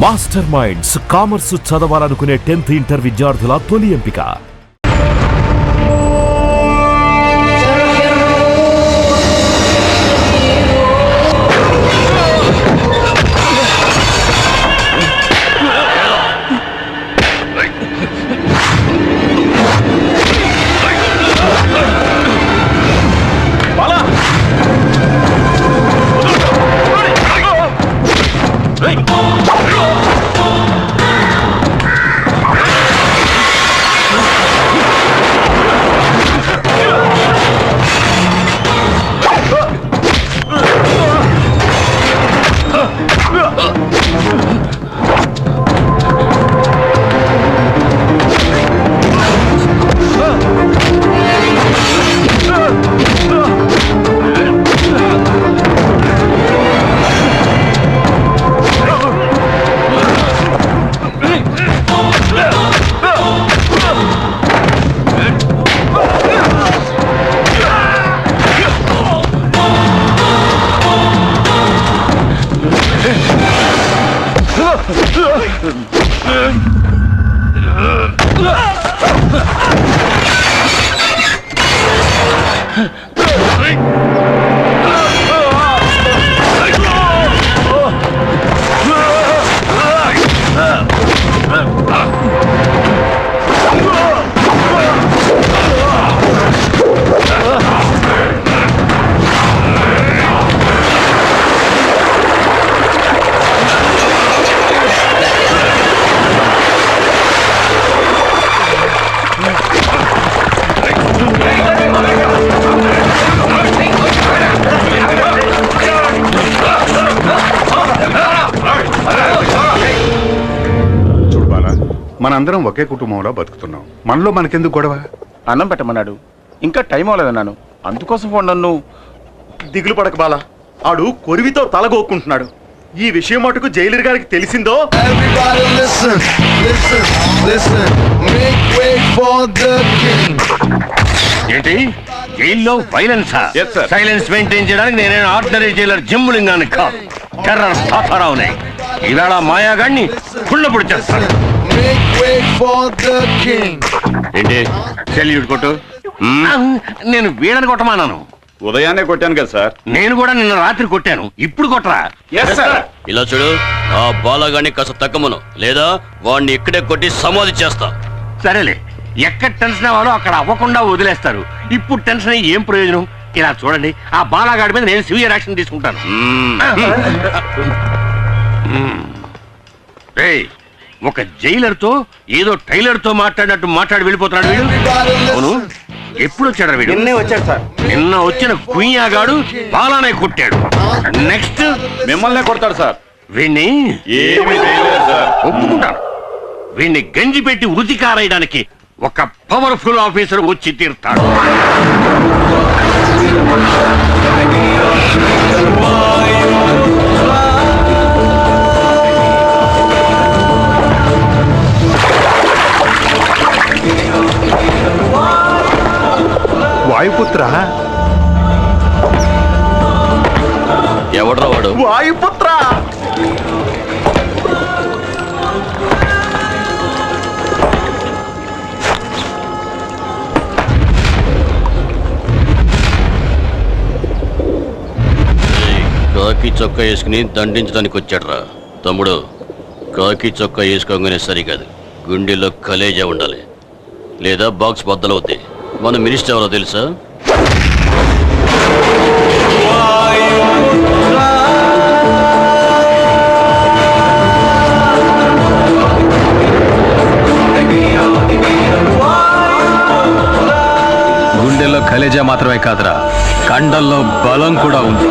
Master minds commerce చదవాలనుకునే 10th inter విద్యార్థుల తొలి ఎంపిక. మనందరం ఒకే కుటుంబంలో బతుకుతున్నాం. మనలో మనకెందుకు గొడవ? అన్నం పెట్టమన్నాడు, ఇంకా టైం అవ్వలేదన్నాను, అందుకోసం ఫోన్. నన్ను దిగులు పడక బాలా, ఆడు కొరివితో తలగొక్కుంటున్నాడు. ఈ విషయం మటుకు జైలర్ గారికి తెలిసిందో ఏంటి జైల్లో వైలెన్సా? సైలెన్స్ మెయింటైన్ చేయడానికి నేనే ఆర్డినరీ జైలర్ జిమ్ములింగాన్ని కాదు, టెర్రర్ తాతారావునే. ఈవేళ మాయాగాడిని కుళ్ళపొడి చేస్తాను. ఏంటి సెల్యూట్ కొట్టు? నేను వీడని కొట్టమానాను. ఉదయాన్నే కొట్టాను కదా సార్. నేను కూడా నిన్న రాత్రి కొట్టాను, ఇప్పుడు కొట్టరా? ఇలా చూడు, ఆ బాలగాడిని కాస్త తగ్గమను, లేదా వాడిని ఇక్కడే కొట్టి సమాధి చేస్తా. సరేలే, ఎక్కడ టెన్షన్ అవ్వాలో అక్కడ అవ్వకుండా వదిలేస్తారు. ఇప్పుడు టెన్షన్ అయ్యి ఏం ప్రయోజనం? ఇలా చూడండి, ఆ బాలగాడి మీద నేను సివియర్ యాక్షన్ తీసుకుంటాను. ఒక జైలర్ తో ఏదో టైలర్ తో మాట్లాడినట్టు మాట్లాడి వెళ్ళిపోతున్నాడు వీడు. అవును, ఎప్పుడు వచ్చాడు వీడు? నిన్నే వచ్చాడు సార్. నిన్న వచ్చిన కుయ్యాగాడు బాలానే కొట్టాడు. నెక్స్ట్ మిమ్మల్నే కొడతాడు సార్. వీణ్ణి ఒప్పుకుంటాను. వీణ్ణి గంజి పెట్టి ఉరితి కారేయడానికి ఒక పవర్ఫుల్ ఆఫీసర్ వచ్చి తీరుతాడు. వాయుపుత్ర? ఎవడ్రా వాడు? వాయుపుత్ర! కాకి చొక్కా వేసుకుని దండించడానికి వచ్చాడ్రా తమ్ముడు. కాకి చొక్కా వేసుకోగానే సరికాదు, గుండెలో కలేజా ఉండాలి, లేదా బాక్స్ బద్దలవుతాయి. మన మినిస్టర్ ఎవరో తెలుసా? గుండెల్లో కలేజా మాత్రమే కాదురా, కండల్లో బలం కూడా ఉంది.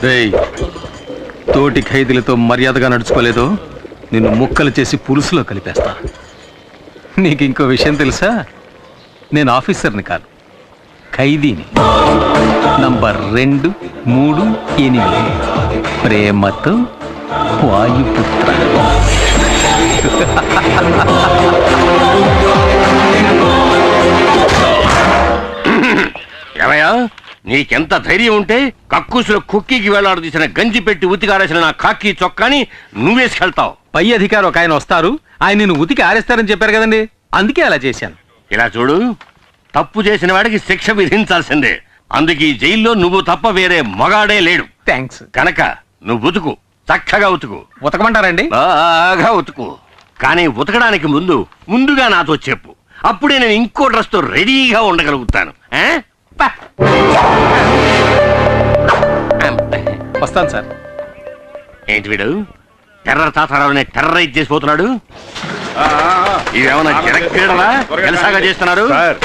రేయ్, తోటి ఖైదీలతో మర్యాదగా నడుచుకోలేదో నిన్ను ముక్కలు చేసి పులుసులో కలిపేస్తా. నీకు ఇంకో విషయం తెలుసా? నేను ఆఫీసర్ని కాదు, ఖైదీని. నంబర్ 2, 3, 8 ప్రేమతో వాయుపుత్ర. ఏమయ్యా, నీకెంత ధైర్యం ఉంటే కక్కుసులో కుక్కీకి వేలాడదీసిన గంజి పెట్టి ఉతికారేసిన నా కాకి చొక్కాని నువ్వేసుకెళ్తావు? పై అధికారి ఒక ఆయన వస్తారు, ఆయన నిన్ను ఉతికి ఆరేస్తారని చెప్పారు కదండి, అందుకే అలా చేశాను. ఇలా చూడు, తప్పు చేసిన వాడికి శిక్ష విధించాల్సిందే. అందుకే ఈ జైల్లో నువ్వు తప్ప వేరే మగాడే లేడు. థ్యాంక్స్. కనుక నువ్వు ఉతుకు, చక్కగా ఉతుకు, ఉతకమంటారండి? బాగా ఉతుకు. కానీ ఉతకడానికి ముందుగా నాతో చెప్పు, అప్పుడే నేను ఇంకో డ్రెస్ తో రెడీగా ఉండగలుగుతాను. ఆ? పా. వస్తాను సార్. ఏంటి వీడు టెర్రర్ తాతారావునే టెర్రరైజ్ చేసిపోతున్నాడు? ఇదేమన్నా జనక్రీడలా జలసాగా చేస్తున్నారు? సార్,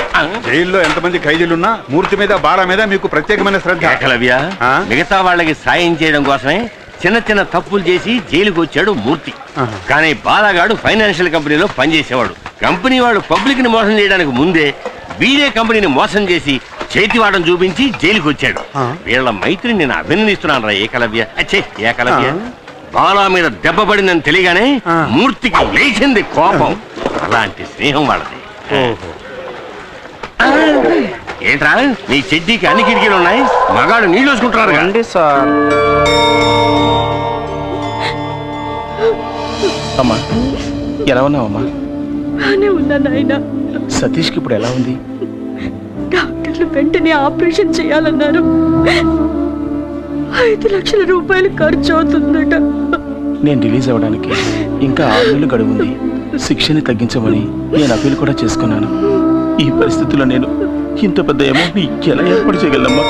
జైల్లో ఎంతమంది ఖైదీలున్నా మూర్తి మీద బాల మీద మీకు ప్రత్యేకమైన శ్రద్ధ. ఏకలవ్య, ఆ? మిగతా వాళ్ళకి సాయం చేయడం కోసమే చిన్న చిన్న తప్పులు చేసి జైలుకు వచ్చాడు మూర్తి. కానీ బాలగాడు ఫైనాన్షియల్ కంపెనీలో పనిచేసేవాడు. కంపెనీ వాడు పబ్లిక్ ని మోసం చేయడానికి ముందే వీడే కంపెనీని మోసం చేసి చేతివాటం చూపించి జైలుకు వచ్చాడు. వీళ్ళ మైత్రిని నేను అభినందిస్తున్నాను రా ఏకలవ్య. అచ్చే ఏకలవ్య, బాలా మీద దెబ్బ పడిందని తెలియగానే మూర్తికి లేచింది కోపం. అలాంటి స్నేహం వాళ్ళది. ఏంట్రా నీ చెడ్డీకి అన్ని కిటికీలు ఉన్నాయి, మగాడు నీళ్ళు వేసుకుంటున్నారు రండి సార్. అమ్మా, ఎలా ఉన్నావమ్మా? బానే ఉన్నా నాయనా. సతీష్కి ఇప్పుడు ఎలా ఉంది? డాక్టర్లు వెంటనే ఆపరేషన్ చేయాలన్నారు. 5 లక్షల రూపాయలు ఖర్చు అవుతుందట. నేను రిలీజ్ అవ్వడానికి ఇంకా 6 నెలలు గడువు ఉంది. శిక్షని తగ్గించమని నేను అప్పీల్ కూడా చేసుకున్నాను. ఈ పరిస్థితుల్లో నేను ఇంత పెద్ద అమౌంట్ ఎలా ఏర్పాటు చేయగలమ్మా?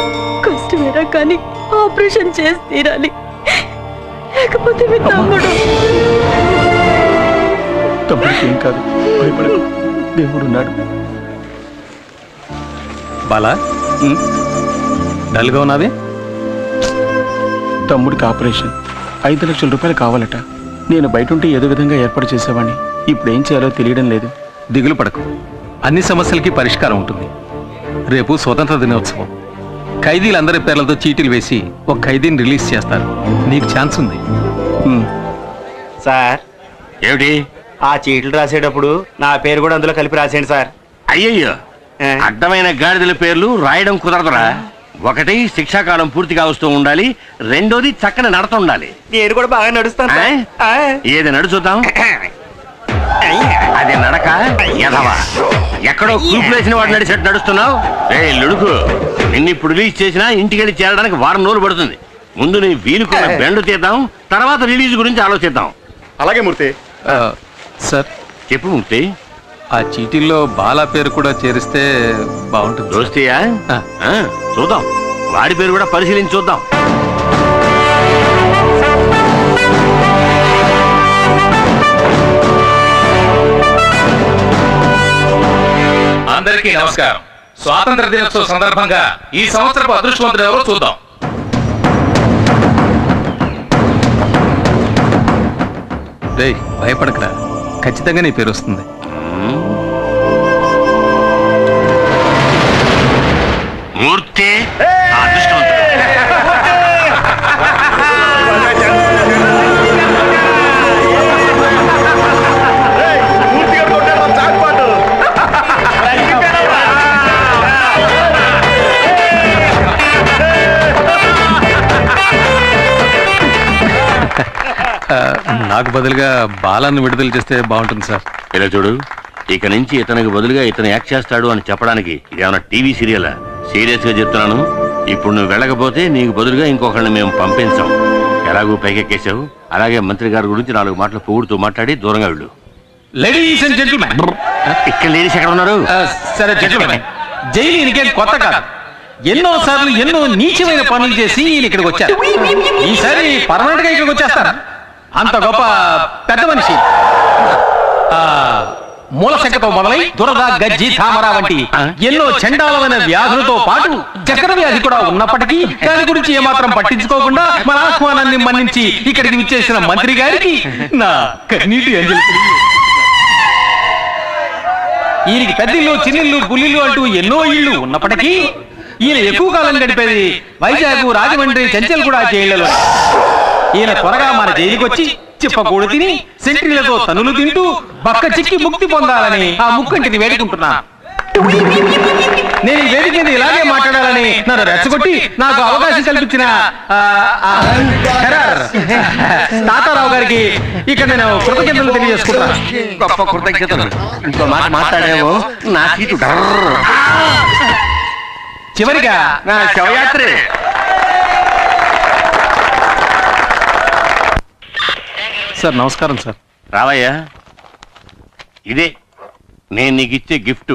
కష్టమేరా కానీ ఆపరేషన్ చేసి తీరాలి, లేకపోతే మీ తమ్ముడికి ఏం కాదు, భయపడకు, దేవుడున్నాడు. బాలా, డల్గా ఉన్నావే? తమ్ముడికి ఆపరేషన్ 5 లక్షల రూపాయలు కావాలట. నేను బయట ఉంటే ఏదో విధంగా ఏర్పాటు చేసేవాడిని. ఇప్పుడు ఏం చేయాలో తెలియడం లేదు. దిగులు పడకు, అన్ని సమస్యలకి పరిష్కారం ఉంటుంది. రేపు స్వతంత్ర దినోత్సవం. ఖైదీలందరి పేర్లతో చీటీలు వేసి ఒక ఖైదీని రిలీజ్ చేస్తారు. నీకు ఛాన్స్ ఉంది. సార్, ఏమిటి? ఆ చీట్లు రాసేటప్పుడు నా పేరు కూడా అందులో కలిపి రాసేయండి సార్. అయ్యయ్యో, అడ్డమైన గాడిదల పేర్లు రాయడం కుదరదురా. ఒకటి శిక్షాకాలం పూర్తిగా వస్తూ ఉండాలి, రెండోది చక్కని నడత ఉండాలి. నేను కూడా బాగా నడుస్తాను సార్. ఏది నడుచుద్దాం? అది నడక ఎదవా, ఎక్కడో కూపులేసిన వాడు నడిచేట్టు నడుస్తున్నావు. లుడుకు, నిన్ను ఇప్పుడు రిలీజ్ చేసినా ఇంటికెళ్ళి చేరడానికి 1 వారం రోజులు పడుతుంది. ముందు నీ వీలుకున్న బెండు తీద్దాం, తర్వాత రిలీజ్ గురించి ఆలోచిద్దాం. అలాగే మూర్తి. సార్ చెప్పు మూర్తి. ఆ చీటీల్లో బాలా పేరు కూడా చేరిస్తే బాగుంటుంది. దోస్తీయా? చూద్దాం, వాడి పేరు కూడా పరిశీలించి చూద్దాం. అందరికీ నమస్కారం. స్వాతంత్ర దినోత్సవ సందర్భంగా ఈ సంవత్సరపు అదృష్టవంతులు ఎవరో చూద్దాం. రేయ్, భయపడకరా, ఖచ్చితంగా నీ పేరు వస్తుంది. మూర్తి అదృష్టవంతుడు. నాకు బదులుగా బాలాన్ని విడుదల చేస్తే బాగుంటుంది సార్. ఇలా చూడు, ఇక నుంచి ఇతనికి బదులుగా ఇతను యాక్ట్ చేస్తాడు అని చెప్పడానికి ఇదేమన్నా టీవీ సీరియలా? సీరియస్ గా చెప్తున్నాను. ఇప్పుడు నువ్వు వెళ్ళకపోతే నీకు బదులుగా ఇంకొకరిని మేము పంపించాం. ఎలాగూ పైకెక్కేశావు, అలాగే మంత్రి గారి గురించి 4 మాటలు పొగుడుతూ మాట్లాడి దూరంగా వెళ్ళు. లేడీస్ అండ్ జెంటిల్మెన్, ఇక్కడ లేడీస్ ఎక్కడ ఉన్నారు? సరే జెంటిల్మెన్, జైలు ఈయనకేం కొత్త కాదు. ఎన్నో సార్లు ఎన్నో నీచమైన పనులు చేసి ఈయన ఇక్కడికి వచ్చారు. ఈసారి పర్మనెంట్ గా ఇక్కడికి వచ్చేస్తారా? అంత గొప్ప పెద్ద మనిషి. మూలశంకతో మొదలై దురద, గజ్జి, తామర వంటి ఎన్నో చండాలమైన వ్యాధులతో పాటు చక్కెర వ్యాధి కూడా ఉన్నప్పటికీ దాని గురించి ఏమాత్రం పట్టించుకోకుండా మన ఆహ్వానాన్ని మన్నించి ఇక్కడికి విచ్చేసిన మంత్రి గారికి నా కన్నీటి అంజలి. ఈయనకి పెద్దిల్లు, చిన్నిల్లు, పుల్లిల్లు అంటూ ఎన్నో ఇళ్ళు ఉన్నప్పటికీ ఈయన ఎక్కువ కాలం గడిపేది వైజాగ్, రాజమండ్రి, చెంచల్ కూడా జైళ్లలో. ఈయన త్వరగా మన జైలుకి వచ్చి చిప్పకూడు తిని సెంట్రీలతో తనులు తింటూ బక్క చిక్కి ముక్తి పొందాలని ఆ ముక్కంటిని వేడుకుంటున్నాను. నేను ఈ వేదిక మీద ఇలాగే మాట్లాడాలని నన్ను రెచ్చగొట్టి నాకు అవకాశం కల్పించిన తాతారావు గారికి ఇక్కడ నేను కృతజ్ఞతలు తెలియజేసుకుంటాను. గొప్ప కృతజ్ఞతలు. ఇంకో మాట మాట్లాడేవో నా సీటు డర్ర్. చివరిగా నా శవయాత్రే. సార్ నమస్కారం సార్. రావయ్యా, ఇదే నేను నీకు ఇచ్చే గిఫ్ట్.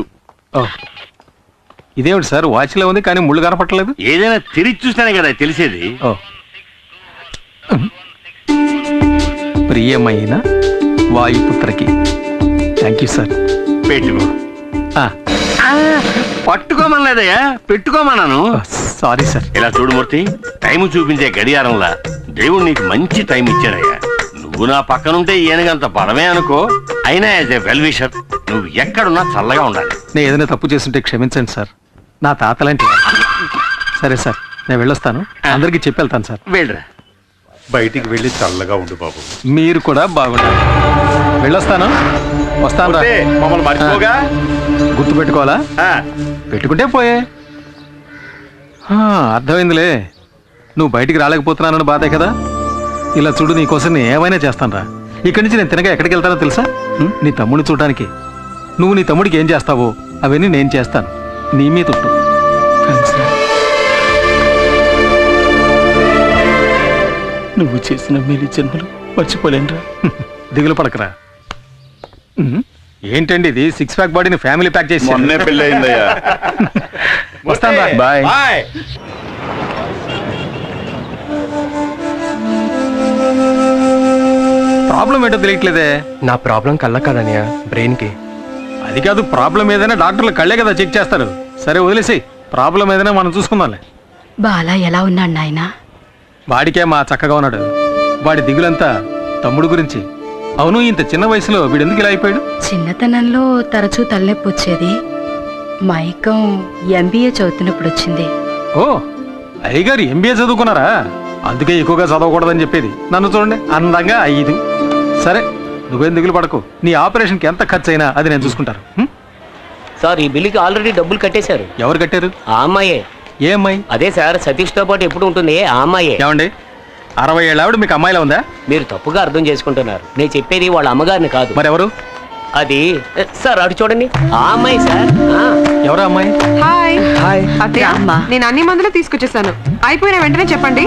ఇదేమిటి సార్, వాచ్లో ఉంది కానీ ముళ్ళు కనపట్టలేదు. ఏదైనా తిరిగి చూస్తానే కదా తెలిసేది. ప్రియమైన వాయుపుత్రకి థ్యాంక్ యూ సార్. పెట్టుకో. పట్టుకోమనలేదయ్యా, పెట్టుకోమన్నాను. Sorry sir. ఇలా చూడు మూర్తి, టైం చూపించే గడియారంలా దేవుడు నీకు మంచి టైం ఇచ్చాడయ్యా. నువ్వు నా పక్కనుంటే ఈయనకంత పడమే అనుకో. అయినా యాజ్ ఏ వెల్ విషర్ నువ్వు ఎక్కడున్నా చల్లగా ఉండాలి. నేను ఏదైనా తప్పు చేస్తుంటే క్షమించండి సార్. నా తాతలాంటి. సరే సార్, నేను వెళ్ళొస్తాను. అందరికీ చెప్పి వెళ్తాను సార్. వెళ్ళరా. బయటికి వెళ్ళి చల్లగా ఉండు బాబు. మీరు కూడా బాగుండాలి. వెళ్ళొస్తాను. వస్తాను రా. మమ్మల్ని మర్చిపోగా. గుర్తు పెట్టుకోవాలా? పెట్టుకుంటే పోయే. అర్థమైందిలే. నువ్వు బయటికి రాలేకపోతున్నానని బాధే కదా. ఇలా చూడు, నీకోసం నేను ఏమైనా చేస్తాను రా. ఇక్కడి నుంచి నేను తినగా ఎక్కడికి వెళ్తానో తెలుసా? నీ తమ్ముడిని చూడడానికి. నువ్వు నీ తమ్ముడికి ఏం చేస్తావో అవన్నీ నేను చేస్తాను. నీ మీద ఉంటు. నువ్వు చేసిన మేలు జన్మలు మర్చిపోలేనురా. దిగులు పడకరా. ఏంటండి ఇది, 6 ప్యాక్ బాడీని ఫ్యామిలీ ప్యాక్ చేసి మొన్నే పెళ్ళి అయిందయ్యా. వస్తాను రా. బాయ్. ప్రాబ్లం ఏంటో తెలియట్లేదే. నా ప్రాబ్లం కళ్ళ కదనియా, బ్రెయిన్ కి. అది కాదు, ప్రాబ్లం ఏదైనా డాక్టర్లు కళ్ళే కదా చెక్ చేస్తారు. సరే వదిలేసి, ప్రాబ్లం ఏదైనా మనం చూసుకుందాంలే. బాలా ఎలా ఉన్నాడు నాయనా? వాడికే మా చక్కగా ఉన్నాడు. వాడి దిగులంతా తమ్ముడు గురించి. అవును, ఇంత చిన్న వయసులో వీడెందుకు ఇలా అయిపోయాడు? చిన్నతనంలో తరచూ తలనొప్పి వచ్చేది. మైకం MBA చదువుతున్నప్పుడు వచ్చింది. ఓ, అయ్యగారు MBA చదువుకున్నారా? అందుకే ఎక్కువగా చదవకూడదని చెప్పేది. నన్ను చూడండి, అందంగా 5. సరే, నువ్వేం దిగులు పడకు. నీ ఆపరేషన్కి ఎంత ఖర్చు అయినా అది నేను చూసుకుంటాను. సార్, ఈ బిల్లుకి ఆల్రెడీ డబ్బులు కట్టేశారు. ఎవరు కట్టారు? ఆ అమ్మాయే. ఏ అమ్మాయి? అదే సార్, సతీష్ తో పాటు ఎప్పుడు ఉంటుంది ఆ అమ్మాయే. ఏమండి, 60 ఏళ్ళ ఆవిడ మీకు అమ్మాయిలా ఉందా? మీరు తప్పుగా అర్థం చేసుకుంటున్నారు. నేను చెప్పేది వాళ్ళ అమ్మగారిని కాదు. మరెవరు? అది సార్, అటు చూడండి, ఆ అమ్మాయి సార్. ఎవరా అమ్మాయి? హాయ్. అత్తయ్య, అమ్మా. నేను అన్ని మందులు తీసుకొచ్చేసాను. అయిపోయిన వెంటనే చెప్పండి.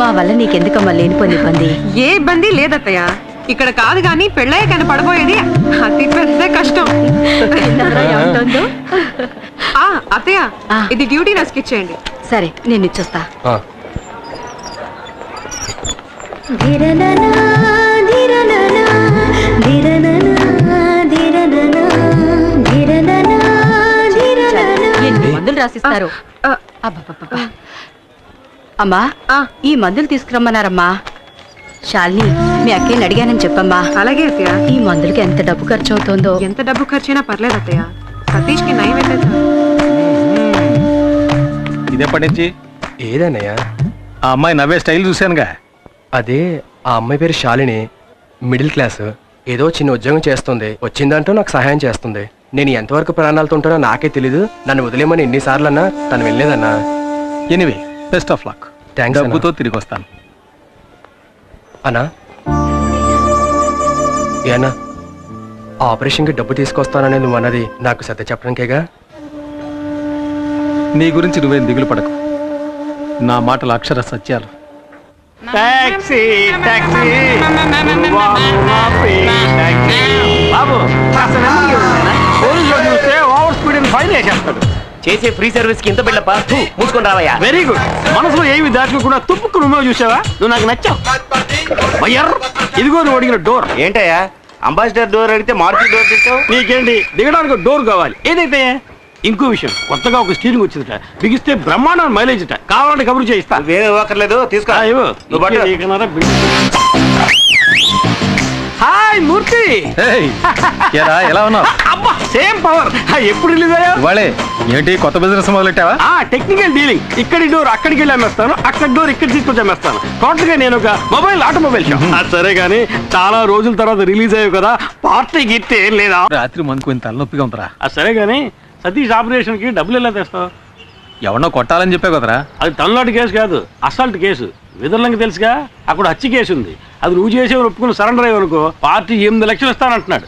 మా వల్ల నీకెందుకమ్మా లేనిపోని ఇబ్బంది? ఏ ఇబ్బంది లేదత్తయ్య. ఇక్కడ కాదు గాని పెళ్ళయ్య కానీ పడబోయేది అతి పెద్ద కష్టం. ఏమంటుందో? అత్తయ్య, ఇది డ్యూటీ నర్స్కి ఇచ్చేయండి. సరే, నేను ఇచ్చొస్తా. ఎన్ని మందులు రాసిస్తారు? అబ్బబ్బబ్బబ్బా. అమ్మా, ఈ మందులు తీసుకురమ్మన్నారమ్మా. శాలిని, మీ అక్కని అడిగానని చెప్పమ్మా. అలాగే అత్తయ్య. ఈ మందులకి ఎంత డబ్బు ఖర్చు అవుతుందో? ఎంత డబ్బు ఖర్చైనా పర్లేదు అత్తయ్య. సతీష్ కి నయం అయితే ఇదెప్పటి నుంచి? ఏదన్నయ్యా? ఆ అమ్మాయి నవ్వే స్టైల్ చూశానుగా. అదే, ఆ అమ్మాయి పేరు శాలిని. Middle class. ఏదో చిన్న ఉద్యోగం చేస్తుంది. వచ్చిందంటూ నాకు సహాయం చేస్తుంది. నేను ఎంతవరకు ప్రాణాలతో ఉంటానో నాకే తెలీదు. నన్ను వదిలేమని ఎన్నిసార్లు అన్నా తను వెళ్ళలేదన్నా. Anyway, best of luck. Thanks. డబ్బుతో తిరిగి వస్తాను. అన్నా, ఏనా ఆపరేషన్కి డబ్బు తీసుకొస్తానని నువ్వు అన్నది నాకు సత్య చెప్పడానికేగా? నీ గురించి నువ్వేం దిగులు పడకు. నా మాటలు అక్షర సత్యాలు. చేసే ఫ్రీ సర్వీస్ కి ఇంత బిళ్ళప. మూసుకొని రావయ్యా. Very good. మనసులో ఏమి దాచుకోకుండా తుప్పుకు నువ్వు చూసావా? నువ్వు నాకు నచ్చావు. ఇదిగో నువ్వు అడిగిన డోర్. ఏంటయ్యా, అంబాసిడర్ డోర్ అడిగితే మారుతి డోర్ తెచ్చావు. నీకేంటి దిగడానికి డోర్ కావాలి ఏదైతే. ఇంకో విషయం, కొత్తగా ఒక స్టీరింగ్ వచ్చిందట, బిగిస్తే బ్రహ్మాండం మైలేజ్ అట. కావాలంటే కబురు చేయిస్తా. వేరే ఇవ్వక్కర్లేదు, తీసుకో. నువ్వు పట్టు. హాయ్ మూర్తి. ఎలా ఉన్నావు? అబ్బా సేమ్ పవర్. ఎప్పుడు రిలీజ్ అయ్యావు? వాళ్ళే ఏంటి కొత్త బిజినెస్ మొదలెట్టావా? Technical dealing. ఇక్కడి డోర్ అక్కడికి వెళ్ళి అమ్మేస్తాను, అక్కడి డోర్ ఇక్కడ తీసుకొచ్చి అమ్మేస్తాను. టోటల్ గా నేను ఒక ఆటోమొబైల్ షాప్. సరే గానీ చాలా రోజుల తర్వాత రిలీజ్ అయ్యావు కదా, పార్టీ గిట్టే లేదా? రాత్రి మందుకు కొంత తలనొప్పిగా ఉందిరా. సరే గానీ సతీష్ ఆపరేషన్ కి డబ్బులు ఎలా తెస్తావు? ఎవరినో కొట్టాలని చెప్పే కదరా. అది తమిళనాడు కేసు కాదు, అసాల్ట్ కేసు. విదర్లంగా తెలుసుగా, అక్కడ హత్య కేసు ఉంది. అది నువ్వు చేసేవారు ఒప్పుకుని సరెండర్ అయ్యనుకో పార్టీ 8 లక్షలు ఇస్తానంటున్నాడు.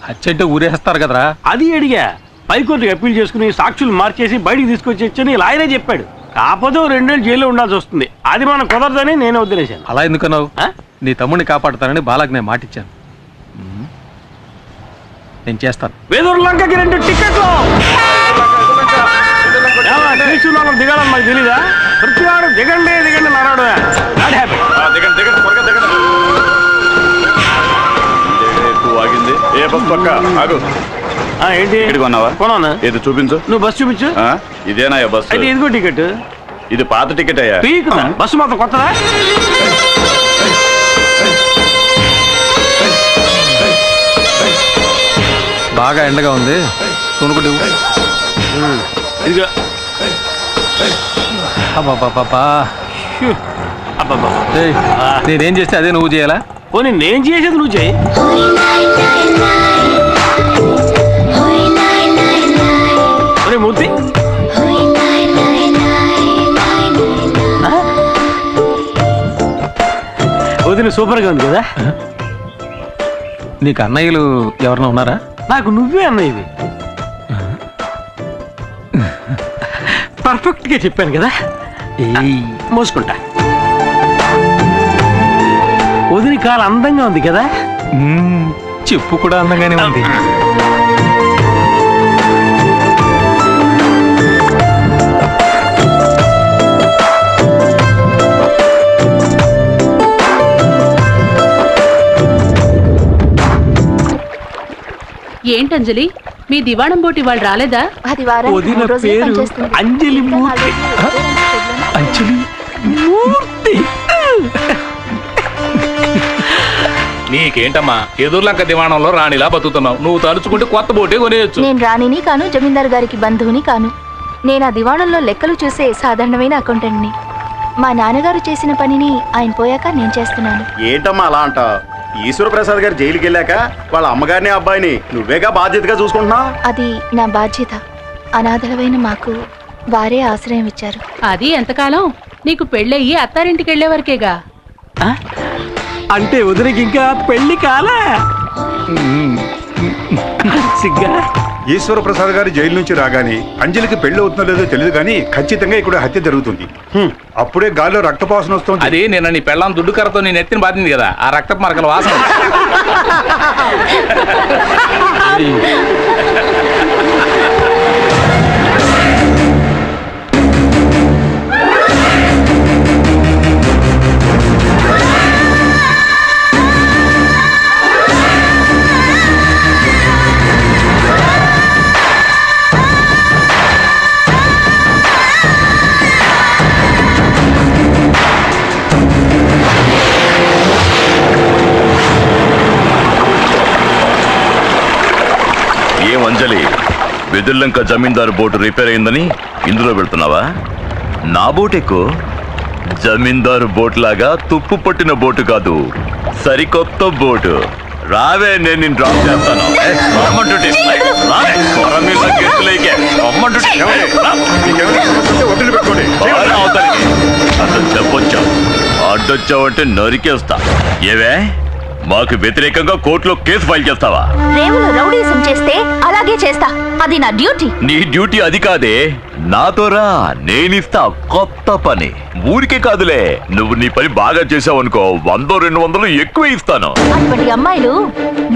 హత్య అంటే ఊరేస్తారు కదరా. అది అడిగా. పైకోర్టుకి అప్పీల్ చేసుకుని సాక్షులు మార్చేసి బయటికి తీసుకొచ్చి లాయరే చెప్పాడు. కాకపోతే 2 ఏళ్ళు జైల్లో ఉండాల్సి వస్తుంది. అది మనం కుదరదని నేను వదిలేశాను. అలా ఎందుకన్నావు? నీ తమ్ముడిని కాపాడుతానని బాలాకి నేను మాటిచ్చాను. నేను చేస్తాను. వేదూరులంకకి 2 టికెట్లు. దిగాలని మాకు తెలీదా? ప్రతివాడు దిగండి దిగండి నారాడు. ఆగింది. ఏ బస్ పక్క ఆగు. ఏంటి కొన్నావా? కొన్నాను. ఏది చూపించు. నువ్వు బస్సు చూపించు. ఇదేనా బస్సు? అయితే ఇదిగో టికెట్. ఇది పాత టికెట్ అయ్యా. బస్సు మాత్రం కొత్తదా? బాగా ఎండగా ఉంది, కొనుక్కుంటే ఇదిగో. నేనేం చేస్తే అదే నువ్వు చేయాలా? పోనీ నేను చేసేది నువ్వు చేయి. మూర్తి వదిన సూపర్ గా ఉంది కదా. నీకు అన్నయ్యలు ఎవరన్నా ఉన్నారా? నాకు నువ్వే అన్నయ్యవి. పర్ఫెక్ట్ గా చెప్పాను కదా. మోసుకుంటా. వదిన కాలు అందంగా ఉంది కదా. చెప్పు కూడా అందంగానే ఉంది. ఏంటంజలి, మీ దివాణం బోటి వాళ్ళు రాలేదా? వదిన పేరు అంజలి మూర్తి. అంజలి మూర్తి. నీకేంటమ్మా ఎదుర్లంక దివాణంలో రాణిలా బతుకుతున్నావు. నువ్వు తలుచుకుంటే కొత్త బోటే కొనేయచ్చు. నేను రాణిని కాను, జమీందార్ గారికి బంధువుని కాను. నేను ఆ దివాణంలో లెక్కలు చూసే సాధారణమైన అకౌంటెంట్ని. మా నాన్నగారు చేసిన పనిని ఆయన పోయాక నేను చేస్తున్నాను. ఏంటమ్మా అలా అంట? ఈశ్వర ప్రసాద్ గారు జైలుకి వెళ్ళాక వాళ్ళ అమ్మగారిని అబ్బాయిని నువ్వేగా బాధ్యతగా చూసుకుంటున్నావు. అది నా బాధ్యత. అనాథలమైన మాకు వారే ఆశ్రయం ఇచ్చారు. అది ఎంతకాలం? నీకు పెళ్ళయ్యి అత్తారింటికి వెళ్లే వరకేగా. అంటే వదినకి ఇంకా పెళ్లి కాలా? సిగ్గా. ఈశ్వర ప్రసాద్ గారు జైలు నుంచి రాగానే అంజలికి పెళ్లి అవుతుందో లేదో తెలియదు కానీ ఖచ్చితంగా ఇక్కడ హత్య జరుగుతుంది. అప్పుడే గాల్లో రక్తపాసన వస్తుంది. అది నిన్న నీ పెళ్ళాం దుడ్డు కర్రతో నీ నెత్తిని బాధింది కదా, ఆ రక్తపు మరకల వాసన. అంజలి, వెదుర్లంక జమీందారు బోటు రిపేర్ అయిందని ఇందులో పెడుతున్నావా? నా బోట్ ఎక్కువ. జమీందారు బోట్ లాగా తుప్పు పట్టిన బోటు కాదు, సరికొత్త బోటు. రావే, నేను నిన్ను డ్రాప్ చేస్తాను. అసలు చెప్పొచ్చావు, అడ్డొచ్చావంటే నరికేస్తా. ఏవే, మాకు వ్యతిరేకంగా కోర్టులో కేసు ఫైల్ చేస్తావా? రేవులో రౌడీసం చేస్తే అలాగే చేస్తా. అది నా డ్యూటీ. నీ డ్యూటీ అది కాదే, నాతోరా, నేనిస్తా కొత్త పని. ఊరికే కాదులే, నువ్వు నీ పని బాగా చేసావనుకో 100-200 ఎక్కువ ఇస్తాను. అటువంటి అమ్మాయిలు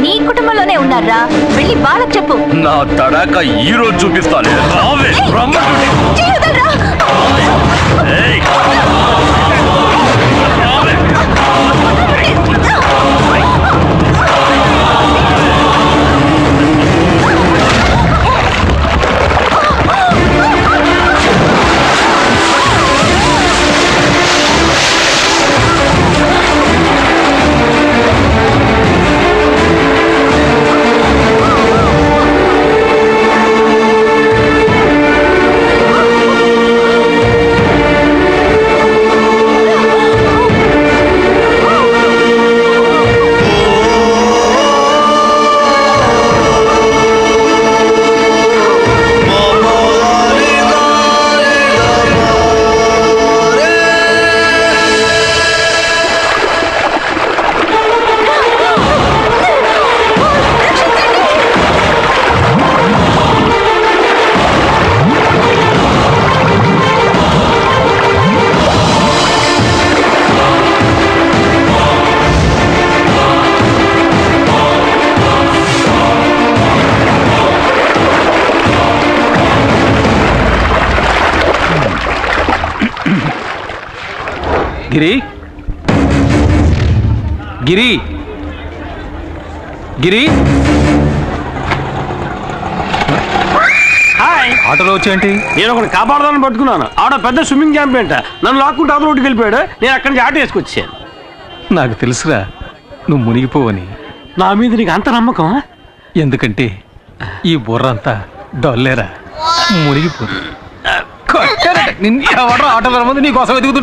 నీ కుటుంబంలోనే ఉన్నారా? వెళ్ళి బాలకు చెప్పు. నా తడాక ఈ రోజు చూపిస్తాను. గిరి గిరి గిరి ఆటోలో వచ్చేంటి? నేను ఒకటి కాపాడదాన్ని పట్టుకున్నాను. ఆడ పెద్ద స్విమ్మింగ్ ఛాంపియన్ నన్ను లాక్కుంటే అవతల రోడ్డుకి వెళ్ళిపోయాడు. నేను అక్కడి నుంచి ఆటో వేసుకొచ్చాను. నాకు తెలుసురా నువ్వు మునిగిపోవని. నా మీద నీకు అంత నమ్మకం? ఎందుకంటే ఈ బుర్ర అంతా డొల్లేరా, మునిగిపోదు. ఆటోలో ముందు నీకోసం ఎదుగుతుంటే